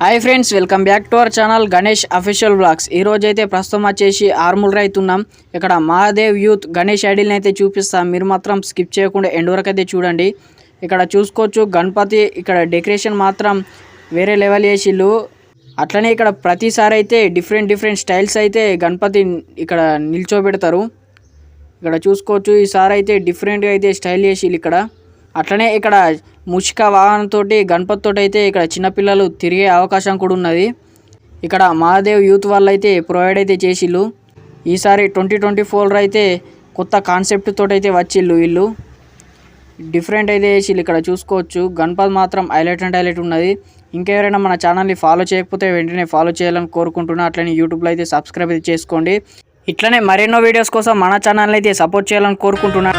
Hi friends, welcome back to our channel Ganesh official vlogs. ఈ రోజు అయితే ప్రస్తుతం వచ్చేసి ఆర్మూల్ రైతున్నాం. ఇక్కడ మహాదేవ్ యూత్ గణేష్ ఐడిల్ని అయితే చూపిస్తాం. మీరు మాత్రం స్కిప్ చేయకుండా ఎండ్ వరకు అయితే చూడండి. ఇక్కడ చూసుకోవచ్చు గణపతి ఇక్కడ డెకరేషన్ మాత్రం వేరే లెవెల్ చేసిళ్ళు. అట్లనే ఇక్కడ ప్రతిసారి అయితే డిఫరెంట్ స్టైల్స్ అయితే గణపతి ఇక్కడ నిల్చోబెడతారు. ఇక్కడ చూసుకోవచ్చు ఈసారి అయితే డిఫరెంట్గా అయితే స్టైల్ చేసిళ్ళు ఇక్కడ. అట్లనే ఇక్కడ ముషిక వాహనంతో గణపతితో అయితే ఇక్కడ చిన్నపిల్లలు తిరిగే అవకాశం కూడా ఉన్నది. ఇక్కడ మహాదేవ్ యూత్ వాళ్ళు అయితే ప్రొవైడ్ అయితే చేసిళ్ళు. ఈసారి 2024 అయితే కొత్త కాన్సెప్ట్ తోటి అయితే వచ్చిళ్ళు. వీళ్ళు డిఫరెంట్ అయితే చేసిళ్ళు. ఇక్కడ చూసుకోవచ్చు గణపతి మాత్రం హైలైట్ ఉన్నది. ఇంకెవరైనా మన ఛానల్ని ఫాలో చేయకపోతే వెంటనే ఫాలో చేయాలని కోరుకుంటున్నా. అట్లనే యూట్యూబ్లో అయితే సబ్స్క్రైబ్ అయితే చేసుకోండి. ఇట్లనే మరెన్నో వీడియోస్ కోసం మన ఛానల్ని అయితే సపోర్ట్ చేయాలని కోరుకుంటున్నా.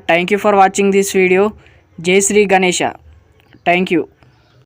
Thank you for watching this video. Jai Sri Ganesha. Thank you.